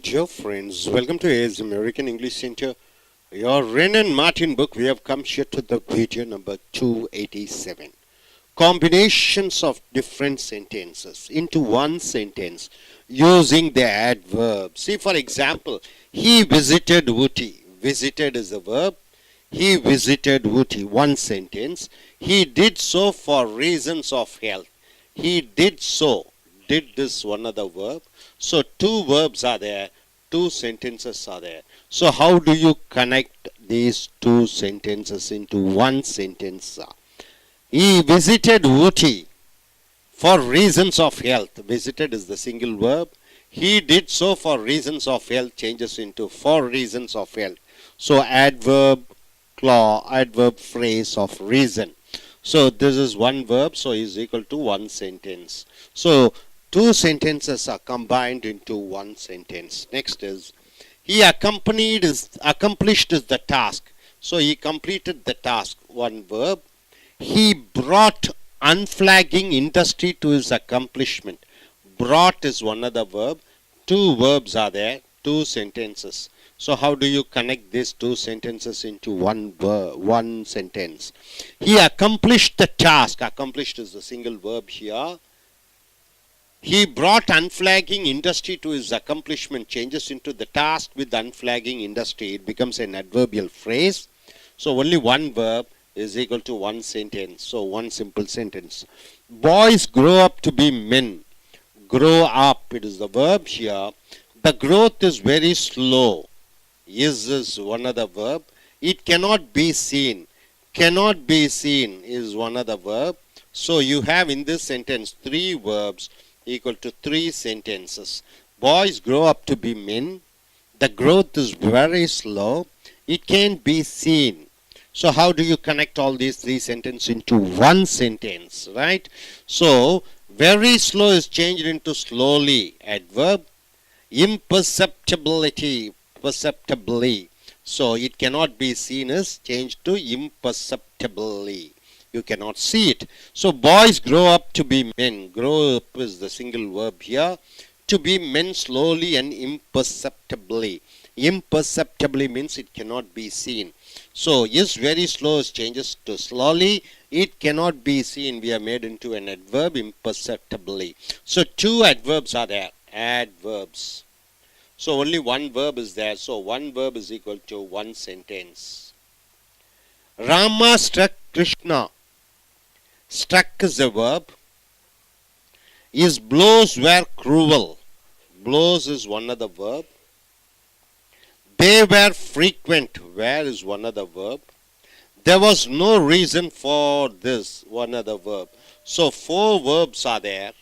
Dear friends, welcome to AS American English Center. Your Ren and Martin book. We have come here to the video number 287. Combinations of different sentences into one sentence using the adverb. See, for example, he visited Wooty. Visited is a verb. He visited Wooty. One sentence. He did so for reasons of health. He did so. Did this one other verb. So two verbs are there, two sentences are there. So how do you connect these two sentences into one sentence? He visited Wooty for reasons of health. Visited is the single verb. He did so for reasons of health changes into for reasons of health. So adverb clause, adverb phrase of reason. So this is one verb, so is equal to one sentence. So two sentences are combined into one sentence. Next is, he accomplished the task. So he completed the task, one verb. He brought unflagging industry to his accomplishment. Brought is one other verb. Two verbs are there, two sentences. So how do you connect these two sentences into one sentence? He accomplished the task. Accomplished is the single verb here. He brought unflagging industry to his accomplishment changes into the task with unflagging industry. It becomes an adverbial phrase. So only one verb is equal to one sentence. So one simple sentence. Boys grow up to be men. Grow up, it is the verb here. The growth is very slow. Is one other verb. It cannot be seen. Cannot be seen is one other verb. So you have in this sentence three verbs equal to three sentences. Boys grow up to be men. The growth is very slow. It can't be seen. So how do you connect all these three sentences into one sentence, right? So very slow is changed into slowly, adverb. Imperceptibility, perceptibly. So it cannot be seen is changed to imperceptibly. You cannot see it. So boys grow up to be men. Grow up is the single verb here. To be men slowly and imperceptibly. Imperceptibly means it cannot be seen. So is very slow is changes to slowly. It cannot be seen. We have made into an adverb imperceptibly. So two adverbs are there. Adverbs. So only one verb is there. So one verb is equal to one sentence. Rama struck Krishna. Struck is a verb. His blows were cruel. Blows is one other verb. They were frequent. Where is one other verb. There was no reason for this, one other verb. So four verbs are there.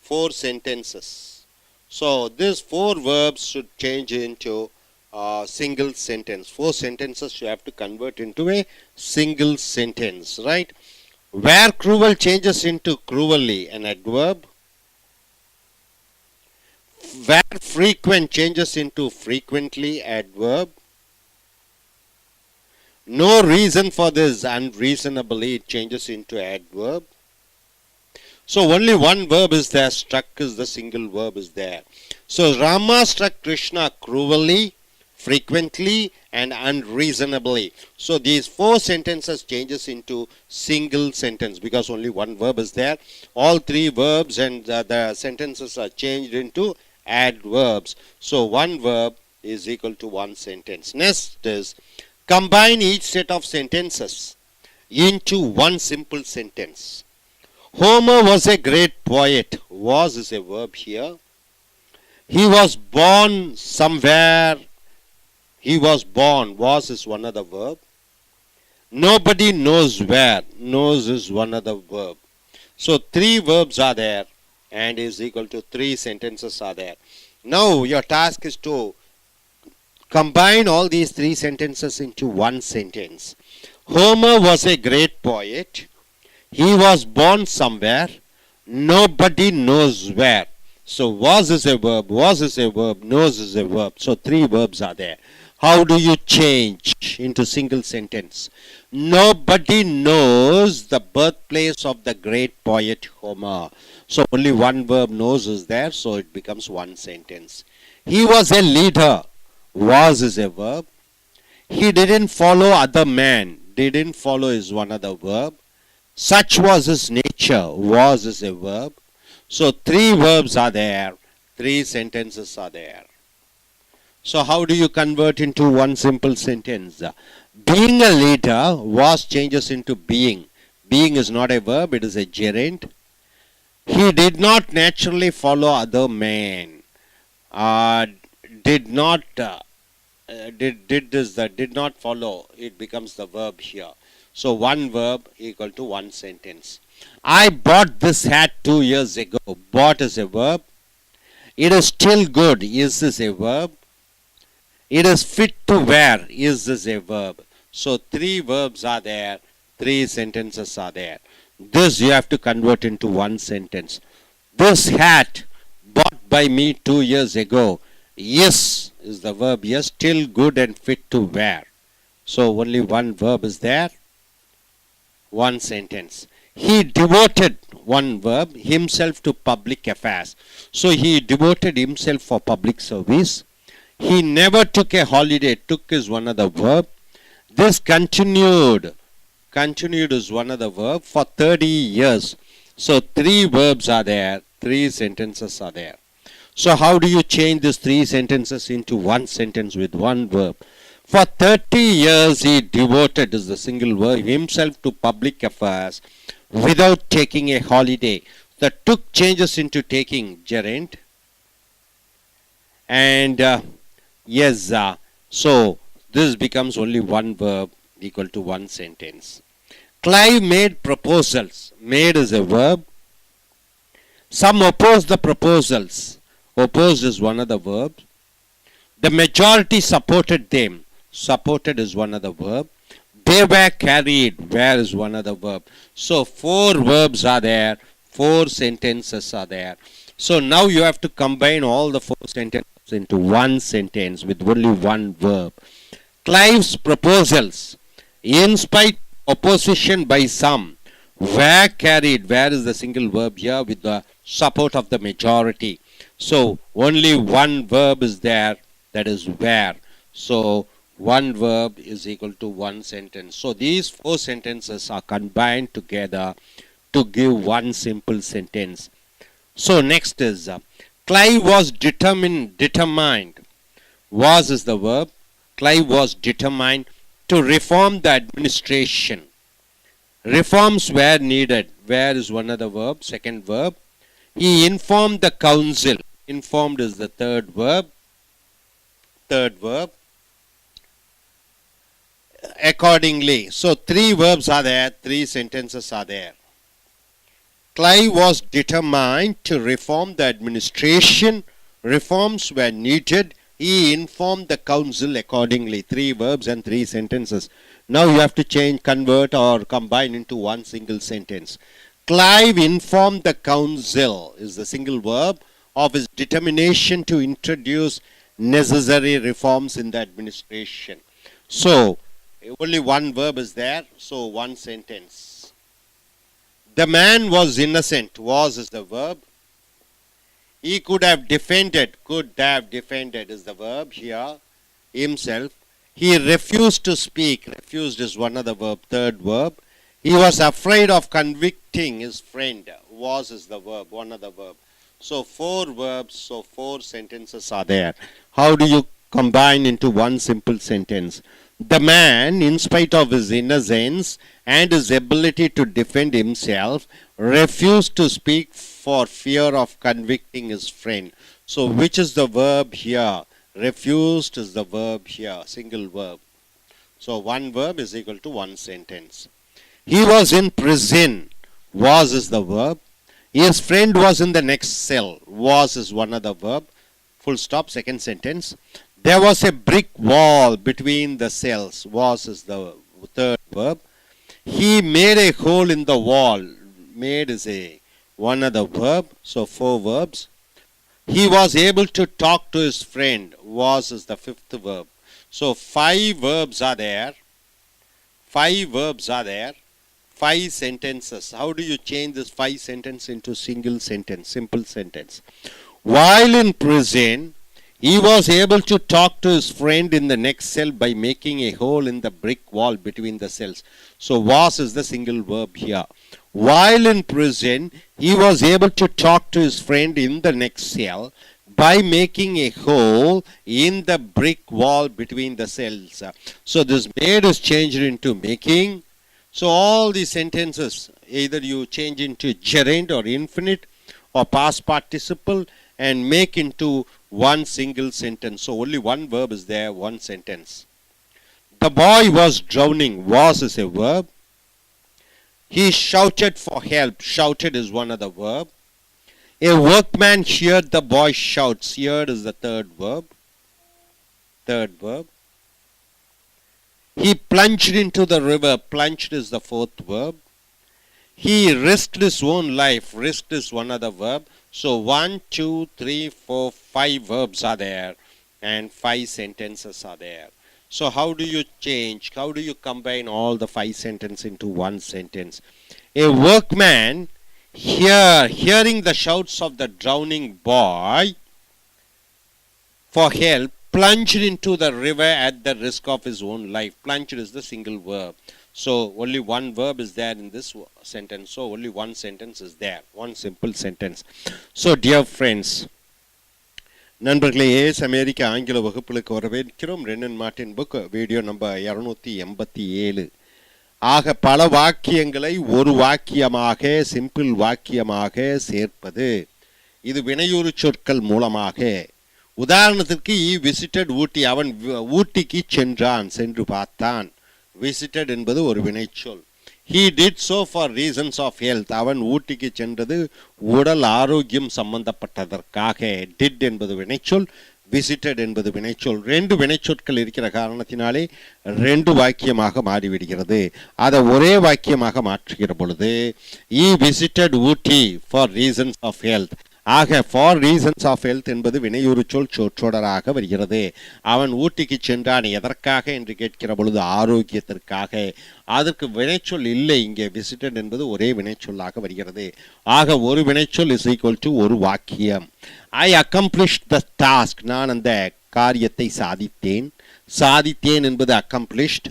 Four sentences. So these four verbs should change into a single sentence. Four sentences you have to convert into a single sentence, right? Where cruel changes into cruelly, an adverb. Where frequent changes into frequently, adverb. No reason for this, unreasonably, it changes into adverb. So only one verb is there, struck is the single verb is there. So Rama struck Krishna cruelly, frequently and unreasonably. So these four sentences changes into single sentence because only one verb is there. All three verbs and the sentences are changed into adverbs. So one verb is equal to one sentence. Next is combine each set of sentences into one simple sentence. Homer was a great poet. Was is a verb here. He was born somewhere. He was born. Was is one other verb. Nobody knows where. Knows is one other verb. So three verbs are there and is equal to three sentences are there. Now your task is to combine all these three sentences into one sentence. Homer was a great poet. He was born somewhere. Nobody knows where. So was is a verb. Was is a verb. Knows is a verb. So three verbs are there. How do you change into single sentence? Nobody knows the birthplace of the great poet Homer. So only one verb knows is there, so it becomes one sentence. He was a leader. Was is a verb. He didn't follow other men. Didn't follow is one other verb. Such was his nature. Was is a verb. So three verbs are there. Three sentences are there. So how do you convert into one simple sentence? Being a leader was changes into being. Being is not a verb, it is a gerund. He did not naturally follow other men. Did not did not follow, it becomes the verb here. So one verb equal to one sentence. I bought this hat 2 years ago. Bought is a verb. It is still good. Is this a verb? It is fit to wear. Is this a verb? So three verbs are there. Three sentences are there. This you have to convert into one sentence. This hat bought by me 2 years ago. Yes is the verb. Yes, still good and fit to wear. So only one verb is there. One sentence. He devoted, one verb, himself to public affairs. So he devoted himself for public service. He never took a holiday. Took is one of the verb. This continued. Continued is one of the verb for 30 years. So three verbs are there. Three sentences are there. So how do you change these three sentences into one sentence with one verb? For 30 years he devoted is the single verb himself to public affairs without taking a holiday. The took changes into taking, gerund. And so this becomes only one verb equal to one sentence. Clive made proposals. Made is a verb. Some opposed the proposals. Opposed is one of the verbs. The majority supported them. Supported is one of the verb. They were carried. Where is one of the verb. So four verbs are there. Four sentences are there. So now you have to combine all the four sentences into one sentence with only one verb. Clive's proposals, in spite of opposition by some, were carried. Where is the single verb here with the support of the majority. So only one verb is there, that is where. So one verb is equal to one sentence. So these four sentences are combined together to give one simple sentence. So next is Clive was determined. Was is the verb. Clive was determined to reform the administration. Reforms were needed. Where is one of the verb, second verb. He informed the council. Informed is the third verb. Third verb. Accordingly. So three verbs are there, three sentences are there. Clive was determined to reform the administration. Reforms were needed. He informed the council accordingly. Three verbs and three sentences. Now you have to change, convert or combine into one single sentence. Clive informed the council is the single verb of his determination to introduce necessary reforms in the administration. So only one verb is there. So one sentence. The man was innocent. Was is the verb. He could have defended. Could have defended is the verb here. Himself. He refused to speak. Refused is one of the verb. Third verb. He was afraid of convicting his friend. Was is the verb. One of the verb. So four verbs. So four sentences are there. How do you combine into one simple sentence? The man, in spite of his innocence and his ability to defend himself, refused to speak for fear of convicting his friend. So which is the verb here? Refused is the verb here, single verb. So one verb is equal to one sentence. He was in prison. Was is the verb. His friend was in the next cell. Was is one of the verb. Full stop, second sentence. There was a brick wall between the cells. Was is the third verb. He made a hole in the wall. Made is one of the verb. So four verbs. He was able to talk to his friend. Was is the fifth verb. So five verbs are there. Five verbs are there. Five sentences. How do you change this five sentence into single sentence? Simple sentence. While in prison, He was able to talk to his friend in the next cell by making a hole in the brick wall between the cells. So was is the single verb here. While in prison, he was able to talk to his friend in the next cell by making a hole in the brick wall between the cells. So this made is changed into making. So all these sentences, either you change into gerund or infinite or past participle and make into one single sentence. So only one verb is there, one sentence. The boy was drowning. Was is a verb. He shouted for help. Shouted is one other verb. A workman heard the boy shouts. Heard is the third verb. Third verb. He plunged into the river. Plunged is the fourth verb. He risked his own life. Risked is one other verb. So 1, 2, 3, 4, 5 verbs are there and 5 sentences are there. So how do you change? How do you combine all the 5 sentences into one sentence? A workman hearing the shouts of the drowning boy for help plunged into the river at the risk of his own life. Plunged is the single verb. So only one verb is there in this sentence. So only one sentence is there. One simple sentence. So dear friends, நண்பர்களே, ace அமெரிக்க ஆங்கில வகுப்புகளுக்கு வரவேற்கிறோம். Wren and Martin book video number 287. ஆக பல வாக்கியங்களை ஒரு வாக்கியமாக, simple வாக்கியமாக சேர்ப்பது. இது வினையுறு சொற்கள் மூலமாக. உதாரணத்திற்கு he visited ஊட்டி. அவன் ஊட்டிக்கு சென்றான், சென்று பார்த்தான். visited என்பது ஒரு வினைச்சொல். he did so for reasons of health. அவன் ஊட்டிக்கு சென்றது உடல் ஆரோக்கியம் சம்பந்தப்பட்டதற்காக. did என்பது வினைச்சொல், visited என்பது வினைச்சொல். ரெண்டு வினைச்சொற்கள் இருக்கிற காரணத்தினாலே ரெண்டு வாக்கியமாக மாறிவிடுகிறது. அதை ஒரே வாக்கியமாக மாற்றுகிற பொழுது he visited Ooty for reasons of health. ஆக ஃபார் ரீசன்ஸ் ஆஃப் ஹெல்த் என்பது வினையுறு சொல் சொற்றொடராக வருகிறது. அவன் ஊட்டிக்கு சென்றான் எதற்காக என்று கேட்கிற பொழுது ஆரோக்கியத்திற்காக. அதற்கு வினைச்சொல் இல்லை இங்கே. விசிட்டட் என்பது ஒரே வினைச்சொல்லாக வருகிறது. ஆக ஒரு வினைச்சொல் இஸ் ஈக்குவல் டு ஒரு வாக்கியம். ஐ அக்கம்ப்ளிஷ்ட் த டாஸ்க். நான் அந்த காரியத்தை சாதித்தேன். சாதித்தேன் என்பது அக்கம்ப்ளிஷ்ட்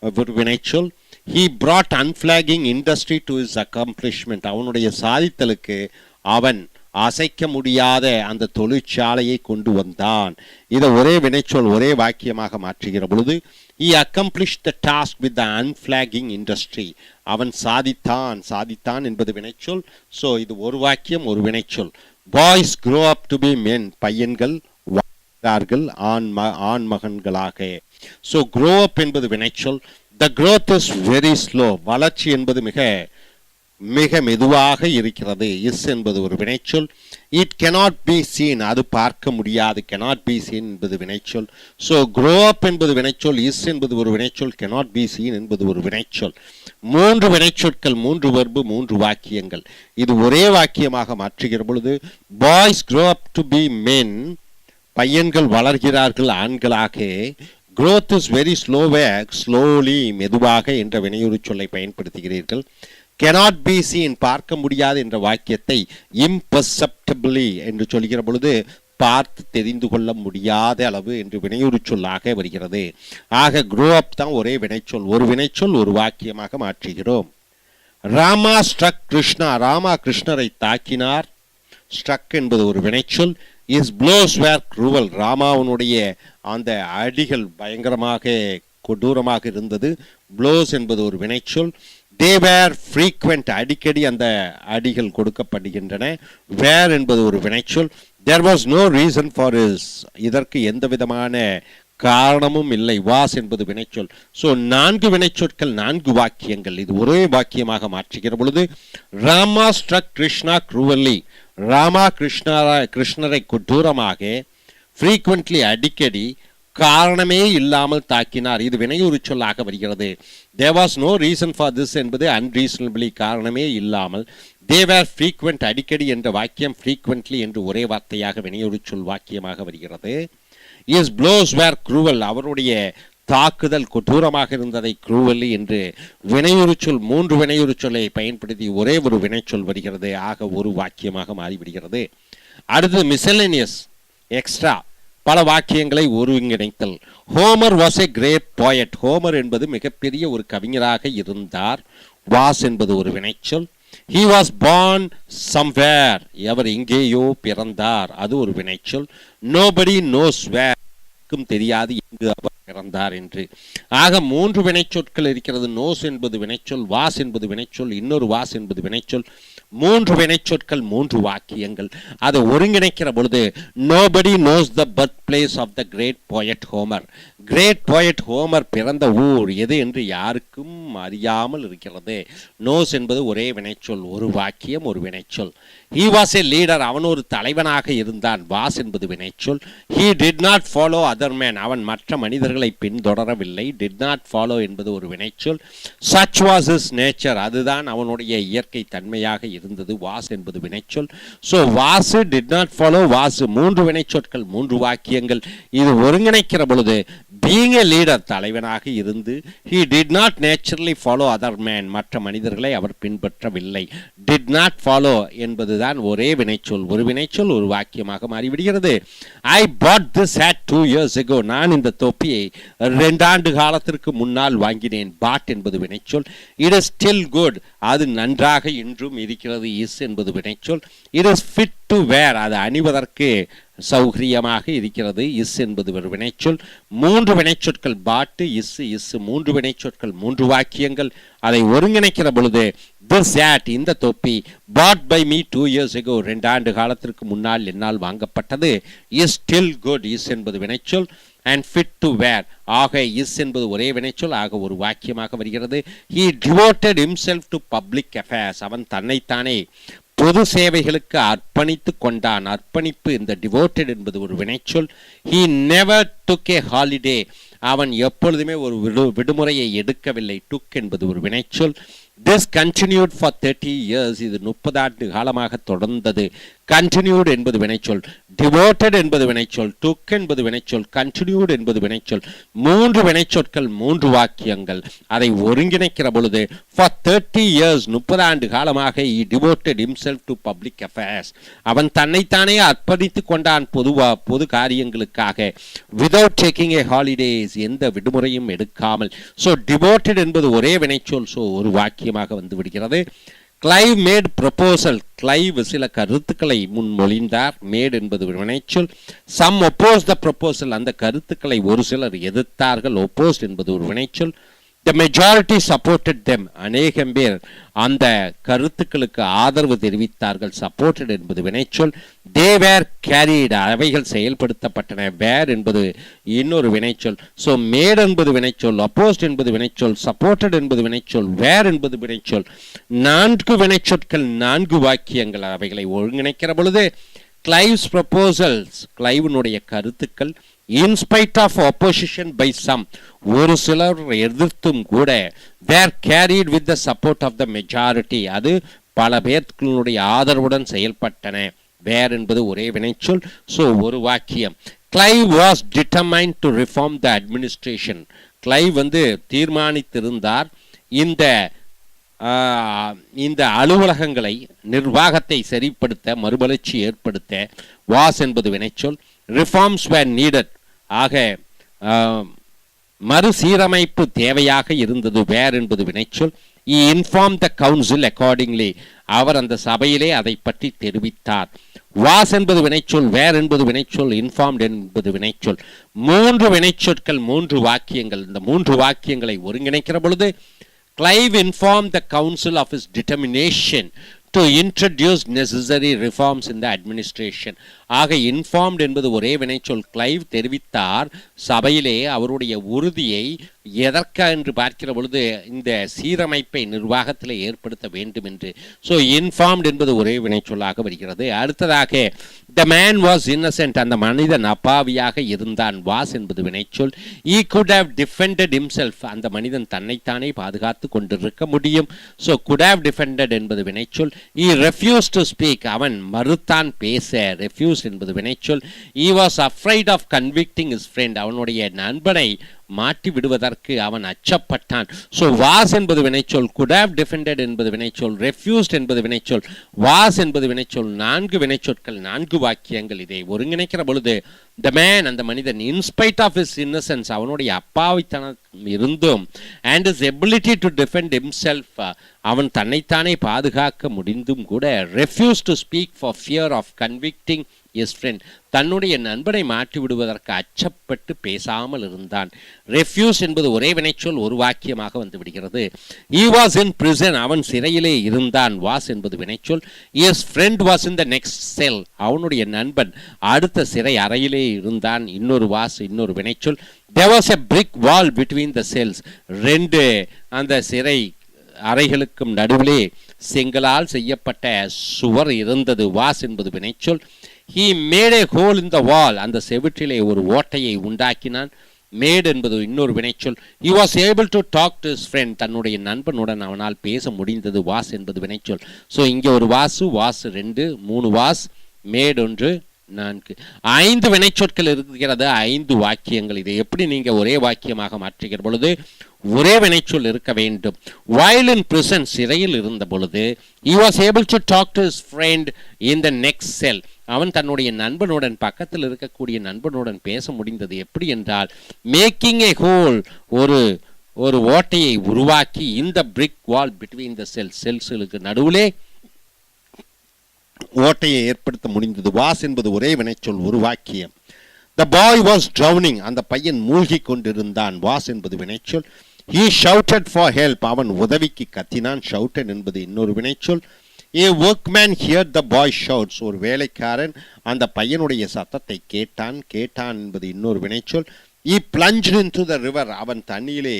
ஒரு வினைச்சொல். he brought unflagging industry to his accomplishment. அவனுடைய சாதித்தலுக்கு அவன் அசைக்க முடியாத அந்த தொழிற்சாலையை கொண்டு வந்தான். இதை ஒரே வினைச்சொல் ஒரே வாக்கியமாக மாற்றுகிற பொழுது he accomplished the task with the unflagging industry. அவன் சாதித்தான். சாதித்தான் என்பது வினைச்சொல். ஸோ இது ஒரு வாக்கியம் ஒரு வினைச்சொல். boys grow up to be men. பையன்கள் வாழ்கிறார்கள் ஆண் மகன்களாக. ஸோ grow up என்பது வினைச்சொல். the growth is very slow. வளர்ச்சி என்பது மிக மெதுவாக இருக்கிறது. இஸ் என்பது ஒரு வினைச்சொல். It cannot be seen. அது பார்க்க முடியாது. cannot be seen என்பது வினைச்சொல். ஸோ grow up என்பது வினைச்சொல், இஸ் என்பது ஒரு வினைச்சொல், cannot be seen என்பது ஒரு வினைச்சொல். மூன்று வினைச்சொற்கள், மூன்று வெர்பு, மூன்று வாக்கியங்கள். இது ஒரே வாக்கியமாக மாற்றுகிற பொழுது boys grow up to be men. பையன்கள் வளர்கிறார்கள் ஆண்களாக. growth is very slow. slowly மெதுவாக என்ற வினையுறு சொல்லை பயன்படுத்துகிறீர்கள். cannot be seen பார்க்க முடியாது என்ற வாக்கியத்தை imperceptibly என்று சொல்கிற பொழுது பார்த்து தெரிந்து கொள்ள முடியாத அளவு என்று வினையுறு சொல்லாக வருகிறது. ஆக grow up தான் ஒரே வினைச்சொல். ஒரு வினைச்சொல் ஒரு வாக்கியமாக மாற்றுகிறோம். ராமா struck கிருஷ்ணா. ராமா கிருஷ்ணரை தாக்கினார். struck என்பது ஒரு வினைச்சொல். his blows were cruel. ராமாவனுடைய அந்த அடிகள் பயங்கரமாக கொடூரமாக இருந்தது. blows என்பது ஒரு வினைச்சொல். they were frequent. அடிக்கடி அந்த அடிகள் கொடுக்கப்படுகின்றன. were என்பது ஒரு வினைச்சொல். there was no reason for his. இதற்கு எந்த விதமான காரணமும் இல்லை. was என்பது வினைச்சொல். ஸோ நான்கு வினைச்சொற்கள் நான்கு வாக்கியங்கள். இது ஒரே வாக்கியமாக மாற்றுகிற பொழுது ராமா struck கிருஷ்ணா cruelly. ராமா கிருஷ்ணரை கொடூரமாக, frequently அடிக்கடி, காரணமே இல்லாமல் தாக்கினார். இது வினையுறு சொல்லாக வருகிறது. there was no reason for this என்பது unreasonably காரணமே இல்லாமல். they were frequent அடிக்கடி என்ற வாக்கியம் frequently என்று ஒரே வார்த்தையாக வினையுறு சொல் வாக்கியமாக வருகிறது. his blows were cruel. அவருடைய தாக்குதல் கொடூரமாக இருந்ததை cruelly என்று வினையுறு சொல் மூன்று வினையுறு சொல்லை பயன்படுத்தி ஒரே ஒரு வினைச்சொல் வருகிறது. ஆக ஒரு வாக்கியமாக மாறிவிடுகிறது. அடுத்து miscellaneous எக்ஸ்ட்ரா பல வாக்கியங்களை ஒருங்கிணைத்தல். Homer was a great poet. Homer என்பது மிகப்பெரிய ஒரு கவிஞராக இருந்தார். வாஸ் என்பது ஒரு வினைச்சொல். he was born somewhere. அவர் எங்கேயோ பிறந்தார், அது ஒரு வினைச்சொல். nobody knows where. தெரியாது எங்கு அவர் பிறந்தார் என்று. ஆக 3 வினைச்சொற்கள் இருக்கிறது. நோஸ் என்பது வினைச்சொல், வாஸ் என்பது வினைச்சொல், இன்னொரு வாஸ் என்பது வினைச்சொல். 3 வினைச்சொற்கள், 3 வாக்கியங்கள். அதை ஒருங்கிணைக்கிற பொழுது nobody knows the birthplace of the great poet Homer. Great poet Homer பிறந்த ஊர் எது என்று யாருக்கும் அறியாமல் இருக்கிறது. நோஸ் என்பது ஒரே வினைச்சொல், ஒரு வாக்கியம், ஒரு வினைச்சொல். he was a leader. அவன் ஒரு தலைவனாக இருந்தான். வாஸ் என்பது வினைச்சொல். he did not follow other men. அவன் மற்ற மனிதர்களை பின்தொடரவில்லை. did not follow என்பது ஒரு வினைச்சொல். such was his nature. அதுதான் அவனுடைய இயற்கை தன்மையாக இருந்தது. வாஸ் என்பது வினைச்சொல். So was, did not follow, was, 3 வினைச்சொற்கள், 3 வாக்கியங்கள். இது ஒருங்கிணைக்கிற பொழுது being a leader, தலைவனாக இருந்து, he did not naturally follow other men, மற்ற மனிதர்களை அவர் பின்பற்றவில்லை. did not follow என்பதுதான் ஒரே வினைச்சொல், ஒரு வினைச்சொல் ஒரு வாக்கியமாக மாறிவிடுகிறது. I bought this hat 2 years ago. நான் இந்த தொப்பியை 2 ஆண்டு காலத்திற்கு முன்னால் வாங்கினேன். bought என்பது வினைச்சொல். it is still good. அது நன்றாக இன்றும் இருக்கிறது. is என்பது வினைச்சொல். it is fit to wear. அது அணிவதற்கு சௌகரியமாக இருக்கிறது. இஸ் என்பது ஒரு வினைச்சொல். 3 வினைச்சொற்கள், பாட்டு, இஸ், 3 வினைச்சொற்கள், 3 வாக்கியங்கள். அதை ஒருங்கிணைக்கிற பொழுது this hat, இந்த தொப்பி, bought by me 2 years ago, 2 ஆண்டு காலத்திற்கு முன்னால் என்னால் வாங்கப்பட்டது. is still good, is என்பது வினைச்சொல். and fit to wear, ஆக இஸ் என்பது ஒரே வினைச்சொல், ஆக ஒரு வாக்கியமாக வருகிறது. he devoted himself to public affairs. அவன் தன்னைத்தானே பொது சேவைகளுக்கு அர்ப்பணித்து கொண்டான். அர்ப்பணிப்பு, இந்த டிவோட்டட் என்பது ஒரு வினைச்சொல். he never took a holiday. அவன் எப்பொழுதுமே ஒரு விடுமுறையை எடுக்கவில்லை. took என்பது ஒரு வினைச்சொல். this continued for 30 years. இது 30 ஆண்டு காலமாக தொடர்ந்தது. continued என்பது வினைச்சொல். devoted என்பது வினைச்சொல். took என்பது வினைச்சொல். continued என்பது வினைச்சொல். 3 வினைச்சொற்கள், 3 வாக்கியங்கள். அதை ஒருங்கிணைக்கிற பொழுது for 30 years, 30 ஆண்டு காலமாக he devoted himself to public affairs. அவன் தன்னைத்தானே அர்ப்பணித்துக் கொண்டான் பொது காரியங்களுக்காக. without taking a holidays, எந்த விடுமுறையும் எடுக்காமல். so devoted என்பது ஒரே வினைச்சொல், so ஒரு வாக்கியமாக வந்து விடுகிறது. Clive mat proposal. கிளைவ் சில கருத்துக்களை முன்மொழிந்தார். மேட் என்பது வினைச்சொல். சம் ஒப்போஸ் த ப்ரொபோசல், அந்த கருத்துக்களை ஒரு சிலர் எதிர்த்தார்கள். ஒப்போஸ்ட் என்பது ஒரு வினைச்சொல். The majority supported them. அநேகம் பேர் அந்த கருத்துக்களுக்கு ஆதரவு தெரிவித்தார்கள். supported என்பது வினைச்சொல். they were carried, அவைகள் செயல்படுத்தப்பட்டன. were என்பது இன்னொரு வினைச்சொல். so made என்பது வினைச்சொல், opposed என்பது வினைச்சொல், supported என்பது வினைச்சொல், were என்பது வினைச்சொல். 4 வினைச்சொற்கள், 4 வாக்கியங்கள். அவைகளை ஒருங்கிணைக்கிற பொழுது கிளைவ்ஸ் ப்ரொபோசல்ஸ், கிளைவனுடைய கருத்துக்கள், in spite of opposition by some, ஒரு சிலர் எதிர்த்தும் கூட, were carried with the support of the majority, அது பல பேர்களுடைய ஆதரவுடன் செயல்பட்டன. were என்பது ஒரே வினைச்சொல், so ஒரு வாக்கியம். Clive was determined to reform the administration. Clive தீர்மானித்திருந்தார் இந்த அலுவலகங்களை, நிர்வாகத்தை சரிப்படுத்த, மறுமலர்ச்சி ஏற்படுத்த. was என்பது வினைச்சொல். reforms were needed, ஆக மறுசீரமைப்பு தேவையாக இருந்தது. were என்பது வினைச்சொல். he informed the council accordingly, அவர் அந்த சபையிலே அதை பற்றி தெரிவித்தார். was என்பது வினைச்சொல், were என்பது வினைச்சொல், informed என்பது வினைச்சொல். 3 வினைச்சொற்கள், 3 வாக்கியங்கள். இந்த 3 வாக்கியங்களை ஒருங்கிணைக்கிற பொழுது Clive informed the council of his determination to introduce necessary reforms in the administration. ஆக informed என்பது ஒரே வினைச்சொல். கிளைவ் தெரிவித்தார் சபையிலே அவருடைய உறுதியை. எதற்கா என்று பார்க்கிற பொழுது இந்த சீரமைப்பை நிர்வாகத்தில் ஏற்படுத்த வேண்டும் என்று. ஸோ informed என்பது ஒரே வினைச்சொல்லாக வருகிறது. அடுத்ததாக the man was innocent, அந்த மனிதன் அப்பாவியாக இருந்தான். was என்பது வினைச்சொல். he could have defended himself, அந்த மனிதன் தன்னைத்தானே பாதுகாத்து கொண்டிருக்க முடியும். ஸோ could have defended என்பது வினைச்சொல். he refused to speak, அவன் மறுத்தான் பேச. refused என்பது வினைச்சொல். he was afraid of convicting his friend, அவனுடைய நண்பனை மாட்டி விடுவதற்கு அவன் அச்சப்பட்டான். ஸோ வாஸ் என்பது வினைச்சொல், குட் ஹேவ் டிஃபெண்டட் என்பது வினைச்சொல், ரெஃப்யூஸ்ட் என்பது வினைச்சொல், வாஸ் என்பது வினைச்சொல். 4 வினைச்சொற்கள், 4 வாக்கியங்கள். இதை ஒருங்கிணைக்கிற பொழுது the man, அந்த மனிதன், in spite of his innocence, அவனுடைய அப்பாவித்தனம் இருந்தும், and his ability to defend himself, அவன் தன்னைத்தானே பாதுகாக்க முடிந்தும் கூட, refused to speak for fear of convicting his friend, தன்னுடைய நண்பனை மாற்றி விடுவதற்கு அச்சப்பட்டு பேசாமல் இருந்தான். ரெஃப்யூஸ் என்பது ஒரே வினைச்சொல், ஒரு வாக்கியமாக வந்து விடுகிறது. he was in prison, அவன் சிறையிலே இருந்தான். was என்பது வினைச்சொல். his friend was in the next cell, அவனுடைய நண்பன் அடுத்த சிறை அறையிலே இருந்தான். இன்னொரு was, இன்னொரு வினைச்சொல். there was a brick wall between the cells, 2 அந்த சிறை அறைகளுக்கும் நடுவிலே செங்கலால் செய்யப்பட்ட சுவர் இருந்தது. was என்பது வினைச்சொல். he made a hole in the wall, அந்த செவிற்றிலே ஒரு ஓட்டையை உண்டாக்கினான். made என்பது இன்னொரு வினைச்சொல். he was able to talk to his friend, தன்னுடைய நண்பனுடன் அவனால் பேச முடிந்தது. was என்பது வினைச்சொல். ஸோ இங்கே ஒரு வாசு, was 2, 3 was, made 1, 4, 5 வினைச்சொற்கள் இருக்கிறது, 5 வாக்கியங்கள். இதை எப்படி நீங்க ஒரே வாக்கியமாக மாற்றுகிற பொழுது ஒரே வினைச்சொல் இருக்க வேண்டும். while in prison, சிறையில் இருந்த பொழுது, he was able to talk to his friend in the next cell, அவன் தன்னுடைய நண்பனுடன், பக்கத்தில் இருக்கக்கூடிய நண்பனுடன் பேச முடிந்தது. எப்படி என்றால், மேக்கிங் a hole, ஒரு ஓட்டையை உருவாக்கி, in the brick wall between the cells, செல்ஸ்களுக்கு நடுவிலே ஓட்டையை ஏற்படுத்த முடிந்தது. was என்பது ஒரே வினைச்சொல், ஒரு வாக்கியம். the boy was drowning, அந்த பையன் மூழ்கி கொண்டிருந்தான். was என்பது வினைச்சொல். he shouted for help, அவன் உதவிக்கு கத்தினான். shouted என்பது இன்னொரு வினைச்சொல். a workman heard the boy shouts, ஒரு வேலைக்காரன் அந்த பையனுடைய சத்தத்தை கேட்டான். கேட்டான் என்பது இன்னொரு வினைச்சொல். he plunged into the river, அவன் தண்ணியிலே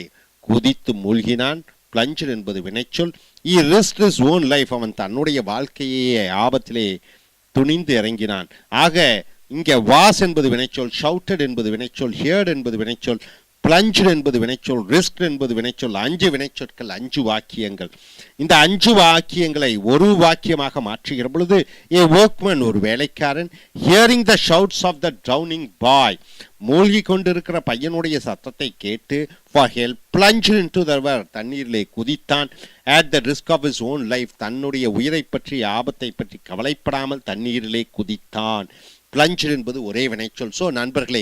குதித்து மூழ்கினான். plunged என்பது வினைச்சொல். he risked his own life, அவன் தன்னுடைய வாழ்க்கையே ஆபத்திலே துணிந்து இறங்கினான். ஆக இங்கே was என்பது வினைச்சொல், shouted என்பது வினைச்சொல், heard என்பது வினைச்சொல், plunged என்பது வினைச்சொல், risked என்பது வினைச்சொல். 5 வினைச்சொற்கள், 5 வாக்கியங்கள். இந்த 5 வாக்கியங்களை ஒரு வாக்கியமாக மாற்றுகிற பொழுது, a workman, ஒரு வேலைக்காரன், hearing the shouts of the drowning boy, மூழ்கி கொண்டிருக்கிற பையனுடைய சத்தத்தை கேட்டு, for help, plunged into the river, தண்ணீரிலே குதித்தான். at the risk of his own life, தன்னுடைய உயிரை பற்றி, ஆபத்தை பற்றி கவலைப்படாமல் தண்ணீரிலே குதித்தான். plunged என்பது ஒரே வினைச்சொல். ஸோ நண்பர்களே,